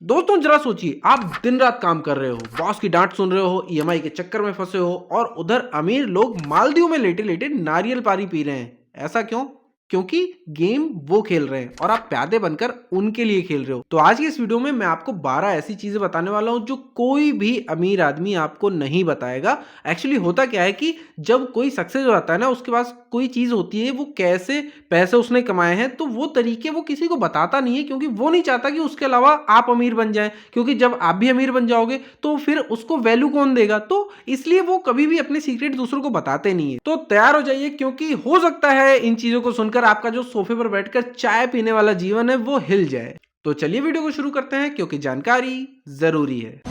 दोस्तों जरा सोचिए, आप दिन रात काम कर रहे हो, बॉस की डांट सुन रहे हो, ईएमआई के चक्कर में फंसे हो और उधर अमीर लोग मालदीव में लेटे लेटे नारियल पानी पी रहे हैं। ऐसा क्यों? क्योंकि गेम वो खेल रहे हैं और आप प्यादे बनकर उनके लिए खेल रहे हो। तो आज की इस वीडियो में मैं आपको 12 ऐसी चीजें बताने वाला हूं जो कोई भी अमीर आदमी आपको नहीं बताएगा। एक्चुअली होता क्या है कि जब कोई सक्सेस हो जाता है ना, उसके पास कोई चीज होती है, वो कैसे पैसे उसने कमाए हैं, तो वो तरीके वो किसी को बताता नहीं है, क्योंकि वो नहीं चाहता कि उसके अलावा आप अमीर बन जाएं। क्योंकि जब आप भी अमीर बन जाओगे तो फिर उसको वैल्यू कौन देगा, तो इसलिए वो कभी भी अपने सीक्रेट दूसरों को बताते नहीं है। तो तैयार हो जाइए, क्योंकि हो सकता है इन चीजों को सुनकर आपका जो सोफे पर बैठकर चाय पीने वाला जीवन है वो हिल जाए। तो चलिए वीडियो को शुरू करते हैं, क्योंकि जानकारी जरूरी है।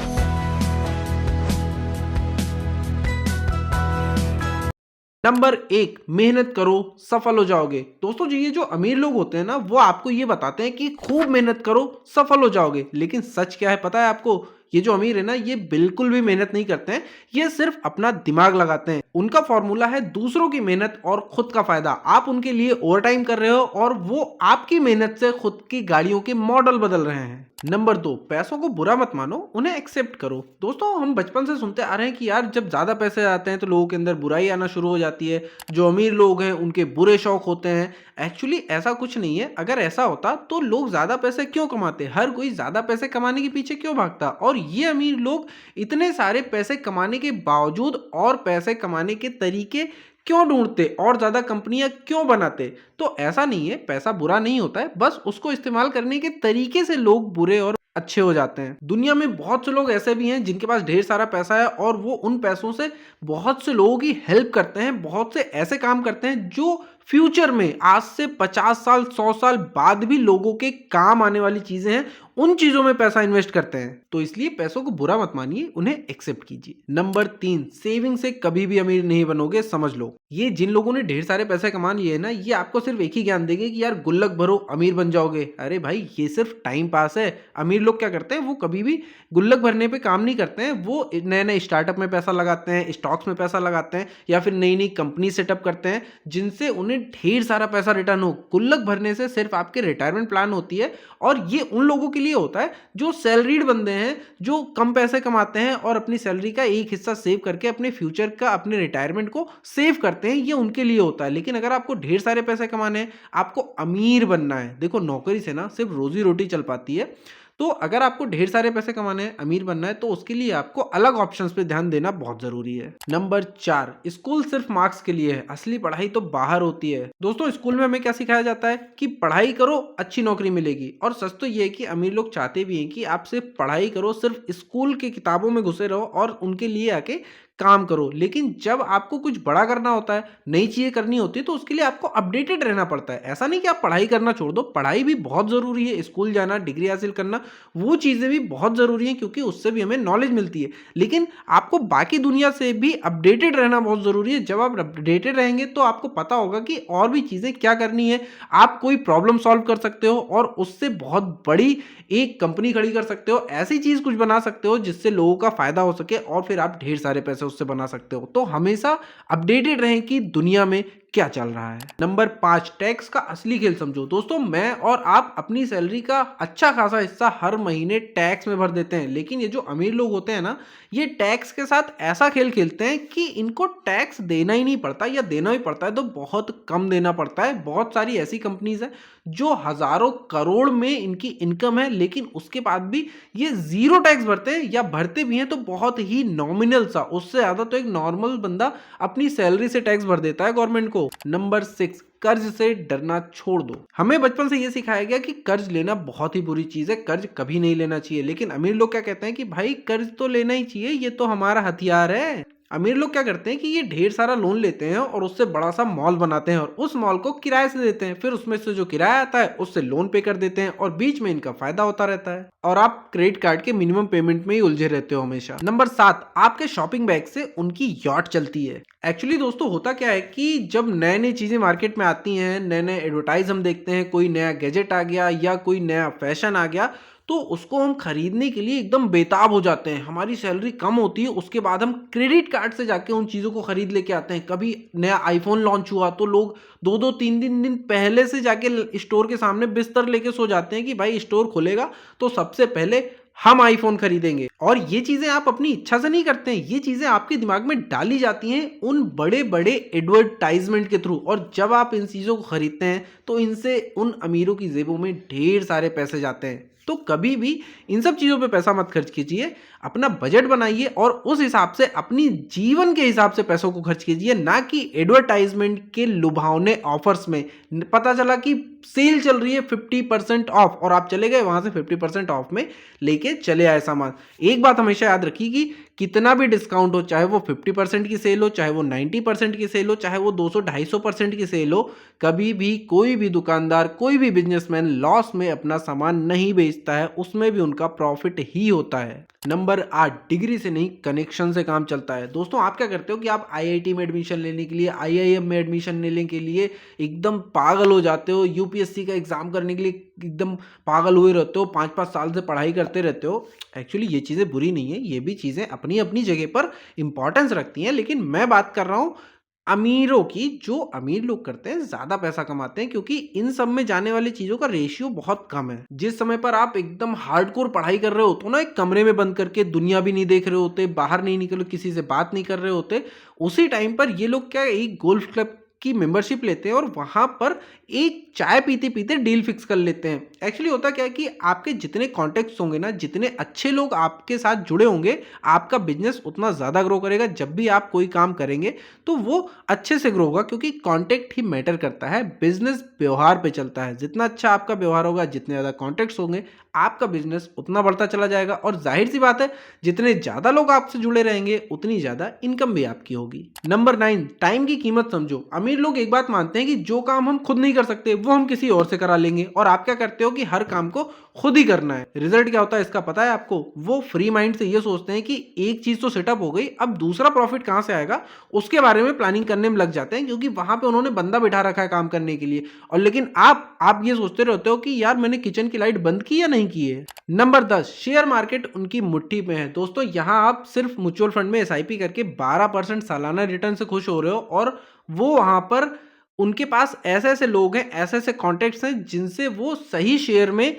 नंबर 1, मेहनत करो, सफल हो जाओगे। दोस्तों जी, ये जो अमीर लोग होते हैं ना, वो आपको ये बताते हैं कि खूब मेहनत करो, सफल हो जाओगे। लेकिन सच क्या है पता है आपको? ये जो अमीर है ना, ये बिल्कुल भी मेहनत नहीं करते हैं, ये सिर्फ अपना दिमाग लगाते हैं। उनका फॉर्मूला है दूसरों की मेहनत और खुद का फायदा। आप उनके लिए ओवर टाइम कर रहे हो और वो आपकी मेहनत से खुद की गाड़ियों के मॉडल बदल रहे हैं। नंबर 2, पैसों को बुरा मत मानो, उन्हें एक्सेप्ट करो। दोस्तों हम बचपन से सुनते आ रहे हैं कि यार जब ज्यादा पैसे आते हैं तो लोगों के अंदर बुराई आना शुरू हो जाती है, जो अमीर लोग हैं उनके बुरे शौक होते हैं। एक्चुअली ऐसा कुछ नहीं है। अगर ऐसा होता तो लोग ज्यादा पैसे क्यों कमाते, हर कोई ज्यादा पैसे कमाने के पीछे क्यों भागता। और ये अमीर लोग इतने सारे पैसे कमाने के बावजूद और पैसे कमाने के तरीके क्यों ढूंढते और ज्यादा कंपनियां क्यों बनाते। तो ऐसा नहीं है, पैसा बुरा नहीं होता है, बस उसको इस्तेमाल करने के तरीके से लोग बुरे और अच्छे हो जाते हैं। दुनिया में बहुत से लोग ऐसे भी हैं जिनके पास ढेर सारा पैसा है और वो उन पैसों से बहुत से लोगों की हेल्प करते हैं, बहुत से ऐसे काम करते हैं जो फ्यूचर में आज से 50 साल 100 साल बाद भी लोगों के काम आने वाली चीजें हैं। उन चीजों में पैसा इन्वेस्ट करते हैं। तो इसलिए पैसों को बुरा मत मानिए, उन्हें एक्सेप्ट कीजिए। नंबर 3, सेविंग से कभी भी अमीर नहीं बनोगे, समझ लो। ये जिन लोगों ने ढेर सारे पैसे कमा लिए है ना, ये आपको सिर्फ एक ही ज्ञान देंगे कि यार गुल्लक भरो अमीर बन जाओगे। अरे भाई, ये सिर्फ टाइम पास है। अमीर लोग क्या करते हैं, वो कभी भी गुल्लक भरने पे काम नहीं करते हैं। वो नए नए स्टार्टअप में पैसा लगाते हैं, स्टॉक्स में पैसा लगाते हैं, या फिर नई नई कंपनी सेटअप करते हैं जिनसे उन्हें ढेर सारा पैसा रिटर्न हो। गुल्लक भरने से सिर्फ आपके रिटायरमेंट प्लान होती है, और ये उन लोगों के लिए होता है जो सैलरीड बंदे हैं, जो कम पैसे कमाते हैं और अपनी सैलरी का एक हिस्सा सेव करके अपने फ्यूचर का, अपने रिटायरमेंट को सेव करते हैं। ये उनके लिए होता है। लेकिन अगर आपको ढेर सारे पैसे कमाने हैं, आपको अमीर बनना है, देखो नौकरी से ना सिर्फ रोजी रोटी चल पाती है। तो अगर आपको ढेर सारे पैसे कमाने हैं, अमीर बनना है, तो उसके लिए आपको अलग ऑप्शंस पे ध्यान देना बहुत जरूरी है। नंबर 4, स्कूल सिर्फ मार्क्स के लिए है, असली पढ़ाई तो बाहर होती है। दोस्तों स्कूल में हमें क्या सिखाया जाता है कि पढ़ाई करो, अच्छी नौकरी मिलेगी। और सच तो ये है कि अमीर लोग चाहते भी हैं कि आप सिर्फ पढ़ाई करो, सिर्फ स्कूल की किताबों में घुसे रहो और उनके लिए आके काम करो। लेकिन जब आपको कुछ बड़ा करना होता है, नई चीजें करनी होती है, तो उसके लिए आपको अपडेटेड रहना पड़ता है। ऐसा नहीं कि आप पढ़ाई करना छोड़ दो, पढ़ाई भी बहुत जरूरी है। स्कूल जाना, डिग्री हासिल करना, वो चीजें भी बहुत जरूरी हैं, क्योंकि उससे भी हमें नॉलेज मिलती है। लेकिन आपको बाकी दुनिया से भी अपडेटेड रहना बहुत जरूरी है। जब आप अपडेटेड रहेंगे तो आपको पता होगा कि और भी चीजें क्या करनी है। आप कोई प्रॉब्लम सॉल्व कर सकते हो और उससे बहुत बड़ी एक कंपनी खड़ी कर सकते हो, ऐसी चीज कुछ बना सकते हो जिससे लोगों का फायदा हो सके, और फिर आप ढेर सारे पैसे उससे बना सकते हो। तो हमेशा अपडेटेड रहें कि दुनिया में क्या चल रहा है। नंबर 5, टैक्स का असली खेल समझो। दोस्तों मैं और आप अपनी सैलरी का अच्छा खासा हिस्सा हर महीने टैक्स में भर देते हैं, लेकिन ये जो अमीर लोग होते हैं ना, ये टैक्स के साथ ऐसा खेल खेलते हैं कि इनको टैक्स देना ही नहीं पड़ता, या देना ही पड़ता है तो बहुत कम देना पड़ता है। बहुत सारी ऐसी कंपनीज हैं जो हजारों करोड़ में इनकी इनकम है, लेकिन उसके बाद भी ये जीरो टैक्स भरते हैं, या भरते भी हैं तो बहुत ही नॉमिनल सा। उससे ज्यादा तो एक नॉर्मल बंदा अपनी सैलरी से टैक्स भर देता है गवर्नमेंट को। नंबर 6, कर्ज से डरना छोड़ दो। हमें बचपन से यह सिखाया गया कि कर्ज लेना बहुत ही बुरी चीज है, कर्ज कभी नहीं लेना चाहिए। लेकिन अमीर लोग क्या कहते हैं कि भाई कर्ज तो लेना ही चाहिए, ये तो हमारा हथियार है। अमीर लोग क्या करते हैं कि ये ढेर सारा लोन लेते हैं और उससे बड़ा सा मॉल बनाते हैं और उस मॉल को किराए से देते हैं। फिर उसमें से जो किराया आता है उससे लोन पे कर देते हैं और बीच में इनका फायदा होता रहता है, और आप क्रेडिट कार्ड के मिनिमम पेमेंट में ही उलझे रहते हो हमेशा। नंबर 7, आपके शॉपिंग बैग से उनकी यॉट चलती है। एक्चुअली दोस्तों होता क्या है कि जब नए नई चीजें मार्केट में आती हैं, नए नए एडवर्टाइज हम देखते हैं, कोई नया गैजेट आ गया या कोई नया फैशन आ गया, तो उसको हम खरीदने के लिए एकदम बेताब हो जाते हैं। हमारी सैलरी कम होती है, उसके बाद हम क्रेडिट कार्ड से जाके उन चीज़ों को खरीद लेके आते हैं। कभी नया आईफोन लॉन्च हुआ तो लोग 2-2 3 दिन पहले से जाके स्टोर के सामने बिस्तर लेके सो जाते हैं कि भाई स्टोर खुलेगा तो सबसे पहले हम आईफोन खरीदेंगे। और ये चीजें आप अपनी इच्छा से नहीं करते हैं, ये चीजें आपके दिमाग में डाली जाती हैं उन बड़े बड़े एडवर्टाइजमेंट के थ्रू। और जब आप इन चीजों को खरीदते हैं तो इनसे उन अमीरों की जेबों में ढेर सारे पैसे जाते हैं। तो कभी भी इन सब चीज़ों पे पैसा मत खर्च कीजिए, अपना बजट बनाइए और उस हिसाब से अपनी जीवन के हिसाब से पैसों को खर्च कीजिए, ना कि एडवर्टाइजमेंट के लुभावने ऑफर्स में। पता चला कि सेल चल रही है 50% ऑफ और आप चले गए वहां से 50% ऑफ में लेके चले आए सामान। एक बात हमेशा याद रखिए कि कितना भी डिस्काउंट हो, चाहे वो 50% की सेल हो, चाहे वो 90% की सेल हो, चाहे वो 200-250% की सेल हो, कभी भी कोई भी दुकानदार, कोई भी बिजनेसमैन लॉस में अपना सामान नहीं बेचता है, उसमें भी उनका प्रॉफिट ही होता है। नंबर 8, डिग्री से नहीं कनेक्शन से काम चलता है। दोस्तों आप क्या करते हो कि आप आईआईटी में एडमिशन लेने के लिए, आईआईएम में एडमिशन लेने के लिए एकदम पागल हो जाते हो, यूपीएससी का एग्जाम करने के लिए एकदम पागल हुए रहते हो, 5-5 साल से पढ़ाई करते रहते हो। एक्चुअली ये चीज़ें बुरी नहीं है, ये भी चीज़ें अपनी अपनी जगह पर इंपॉर्टेंस रखती हैं, लेकिन मैं बात कर रहा हूँ अमीरों की। जो अमीर लोग करते हैं ज़्यादा पैसा कमाते हैं, क्योंकि इन सब में जाने वाली चीज़ों का रेशियो बहुत कम है। जिस समय पर आप एकदम हार्डकोर पढ़ाई कर रहे होते हो ना, एक कमरे में बंद करके, दुनिया भी नहीं देख रहे होते, बाहर नहीं निकल, किसी से बात नहीं कर रहे होते, उसी टाइम पर ये लोग क्या एक गोल्फ क्लब की मेंबरशिप लेते हैं और वहां पर एक चाय पीते पीते डील फिक्स कर लेते हैं। एक्चुअली होता क्या है कि आपके जितने कॉन्टेक्ट्स होंगे ना, जितने अच्छे लोग आपके साथ जुड़े होंगे, आपका बिजनेस उतना ज़्यादा ग्रो करेगा। जब भी आप कोई काम करेंगे तो वो अच्छे से ग्रो होगा, क्योंकि कॉन्टेक्ट ही मैटर करता है। बिजनेस व्यवहार पे चलता है, जितना अच्छा आपका व्यवहार होगा, जितने ज़्यादा कॉन्टेक्ट्स होंगे, आपका बिजनेस उतना बढ़ता चला जाएगा। और जाहिर सी बात है, जितने ज़्यादा लोग आपसे जुड़े रहेंगे उतनी ज़्यादा इनकम भी आपकी होगी। नंबर 9, टाइम की कीमत समझो। अमीर लोग एक बात मानते हैं कि जो काम हम खुद नहीं कर सकते वो हम किसी और से करा लेंगे, और आप क्या करते हो कि हर काम को खुद ही करना है। रिजल्ट क्या होता है इसका पता है आपको? वो फ्री माइंड से ये सोचते हैं कि एक चीज तो सेटअप हो गई, अब दूसरा प्रॉफिट कहां से आएगा उसके बारे में प्लानिंग करने में लग जाते हैं, क्योंकि वहां पे उन्होंने बंदा बिठा रखा है काम करने के लिए। और लेकिन आप ये सोचते रहते हो कि यार मैंने किचन की लाइट बंद की या नहीं की है। नंबर 10, शेयर मार्केट उनकी मुट्ठी में है। दोस्तों यहां आप सिर्फ म्यूचुअल फंड में एसआईपी करके 12% सालाना रिटर्न से खुश हो रहे हो, और वो वहां पर उनके पास ऐसे ऐसे लोग हैं, ऐसे ऐसे कॉन्टेक्ट्स हैं जिनसे वो सही शेयर में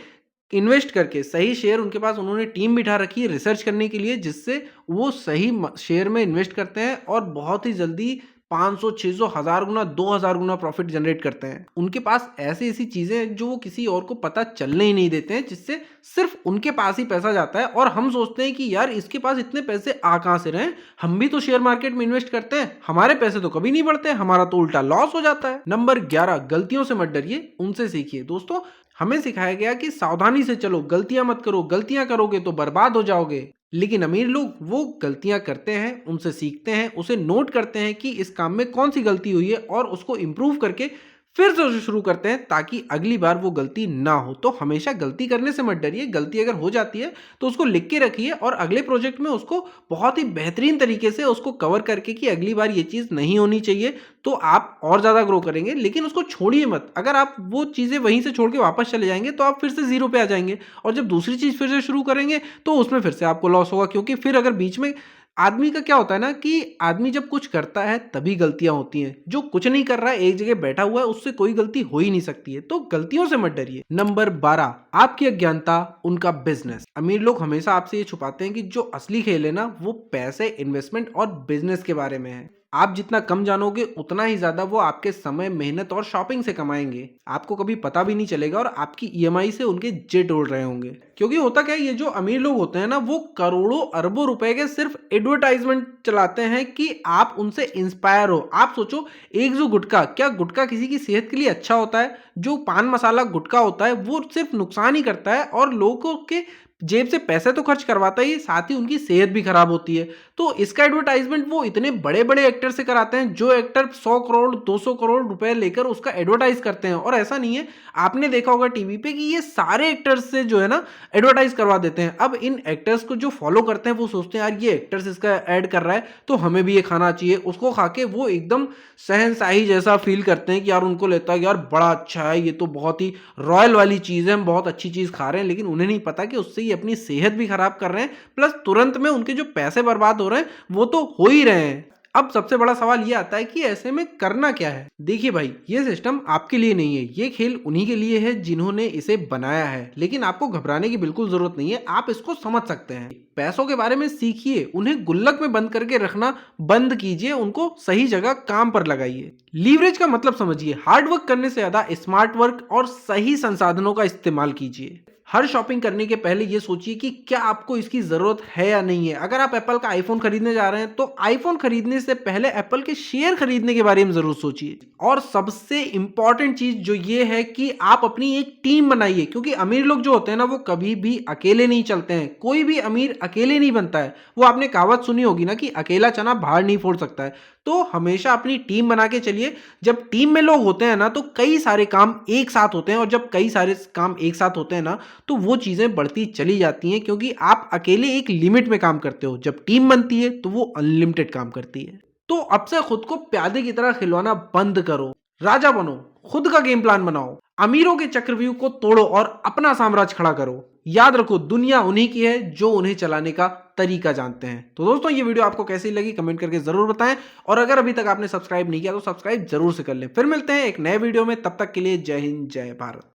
इन्वेस्ट करके, सही शेयर उनके पास, उन्होंने टीम बिठा रखी है रिसर्च करने के लिए, जिससे वो सही शेयर में इन्वेस्ट करते हैं और बहुत ही जल्दी 500, 600, 1000 गुना, 2000 गुना प्रॉफिट जनरेट करते हैं। उनके पास ऐसी ऐसी चीजें हैं जो वो किसी और को पता चलने ही नहीं देते हैं, जिससे सिर्फ उनके पास ही पैसा जाता है। और हम सोचते हैं कि यार इसके पास इतने पैसे आ कहां से रहे हैं, हम भी तो शेयर मार्केट में इन्वेस्ट करते हैं, हमारे पैसे तो कभी नहीं बढ़ते, हमारा तो उल्टा लॉस हो जाता है। नंबर 11, गलतियों से मत डरिए, उनसे सीखिए। दोस्तों हमें सिखाया गया कि सावधानी से चलो, गलतियां मत करो, गलतियां करोगे तो बर्बाद हो जाओगे। लेकिन अमीर लोग वो गलतियां करते हैं, उनसे सीखते हैं, उसे नोट करते हैं कि इस काम में कौन सी गलती हुई है और उसको इंप्रूव करके फिर से उसे शुरू करते हैं, ताकि अगली बार वो गलती ना हो। तो हमेशा गलती करने से मत डरिए, गलती अगर हो जाती है तो उसको लिख के रखिए और अगले प्रोजेक्ट में उसको बहुत ही बेहतरीन तरीके से उसको कवर करके कि अगली बार ये चीज़ नहीं होनी चाहिए, तो आप और ज़्यादा ग्रो करेंगे। लेकिन उसको छोड़िए मत। अगर आप वो चीज़ें वहीं से छोड़ के वापस चले जाएंगे तो आप फिर से जीरो पे आ जाएंगे, और जब दूसरी चीज़ फिर से शुरू करेंगे तो उसमें फिर से आपको लॉस होगा। क्योंकि फिर अगर बीच में आदमी का क्या होता है ना, कि आदमी जब कुछ करता है तभी गलतियां होती हैं। जो कुछ नहीं कर रहा है, एक जगह बैठा हुआ है, उससे कोई गलती हो ही नहीं सकती है। तो गलतियों से मत डरिए। नंबर 12, आपकी अज्ञानता उनका बिजनेस। अमीर लोग हमेशा आपसे ये छुपाते हैं कि जो असली खेल है ना, वो पैसे, इन्वेस्टमेंट और बिजनेस के बारे में है। आप जितना कम जानोगे उतना ही ज्यादा वो आपके समय, मेहनत और शॉपिंग से कमाएंगे। आपको कभी पता भी नहीं चलेगा और आपकी ईएमआई से उनके जेट उड़ रहे होंगे। क्योंकि होता क्या है, ये जो अमीर लोग होते हैं ना, वो करोड़ों अरबों रुपए के सिर्फ एडवर्टाइजमेंट चलाते हैं कि आप उनसे इंस्पायर हो। आप सोचो, एक जो गुटखा, क्या गुटखा किसी की सेहत के लिए अच्छा होता है? जो पान मसाला गुटखा होता है वो सिर्फ नुकसान ही करता है, और लोगों के जेब से पैसे तो खर्च करवाता ही, साथ ही उनकी सेहत भी खराब होती है। तो इसका एडवर्टाइजमेंट वो इतने बड़े बड़े एक्टर से कराते हैं, जो एक्टर 100 करोड़ 200 करोड़ रुपए लेकर उसका एडवर्टाइज करते हैं। और ऐसा नहीं है, आपने देखा होगा टीवी पे कि ये सारे एक्टर्स से जो है ना एडवर्टाइज करवा देते हैं। अब इन एक्टर्स को जो फॉलो करते हैं वो सोचते हैं यार ये एक्टर्स इसका ऐड कर रहा है तो हमें भी ये खाना चाहिए। उसको खा के वो एकदम शहंशाही जैसा फील करते हैं कि यार, उनको लगता है कि यार बड़ा अच्छा है, ये तो बहुत ही रॉयल वाली चीज़ है, हम बहुत अच्छी चीज़ खा रहे हैं। लेकिन उन्हें नहीं पता कि उससे ये अपनी सेहत भी खराब कर रहे हैं, प्लस तुरंत में उनके जो पैसे बर्बाद हो रहे हैं वो तो हो ही रहे हैं। अब सबसे बड़ा सवाल ये आता है कि ऐसे में करना क्या है। देखिए भाई, ये सिस्टम आपके लिए नहीं है, ये खेल उन्हीं के लिए है जिन्होंने इसे बनाया है। लेकिन आपको घबराने की बिल्कुल जरूरत नहीं है, आप इसको समझ सकते हैं। पैसों के बारे में सीखिए, उन्हें गुल्लक में बंद करके रखना बंद कीजिए, उनको सही जगह काम पर लगाइए। लीवरेज का मतलब समझिए, हार्ड वर्क करने से ज्यादा स्मार्ट वर्क और सही संसाधनों का इस्तेमाल कीजिए। हर शॉपिंग करने के पहले ये सोचिए कि क्या आपको इसकी जरूरत है या नहीं है। अगर आप एप्पल का आईफोन खरीदने जा रहे हैं तो आईफोन खरीदने से पहले एप्पल के शेयर खरीदने के बारे में जरूर सोचिए। और सबसे इंपॉर्टेंट चीज जो ये है कि आप अपनी एक टीम बनाइए, क्योंकि अमीर लोग जो होते हैं ना वो कभी भी अकेले नहीं चलते हैं। कोई भी अमीर अकेले नहीं बनता है। वो आपने कहावत सुनी होगी ना कि अकेला चना बाहर नहीं फोड़ सकता है। तो हमेशा अपनी टीम बना के चलिए। जब टीम में लोग होते हैं ना तो कई सारे काम एक साथ होते हैं, और जब कई सारे काम एक साथ होते हैं ना तो वो चीजें बढ़ती चली जाती हैं, क्योंकि आप अकेले एक लिमिट में काम करते हो। जब टीम बनती है तो वो अनलिमिटेड काम करती है। तो अब से खुद को प्यादे की तरह खिलवाना बंद करो, राजा बनो, खुद का गेम प्लान बनाओ, अमीरों के चक्रव्यूह को तोड़ो और अपना साम्राज्य खड़ा करो। याद रखो, दुनिया उन्हीं की है जो उन्हें चलाने का तरीका जानते हैं। तो दोस्तों, ये वीडियो आपको कैसी लगी कमेंट करके जरूर बताएं, और अगर अभी तक आपने सब्सक्राइब नहीं किया तो सब्सक्राइब जरूर से कर लें। फिर मिलते हैं एक नए वीडियो में, तब तक के लिए जय हिंद जय भारत।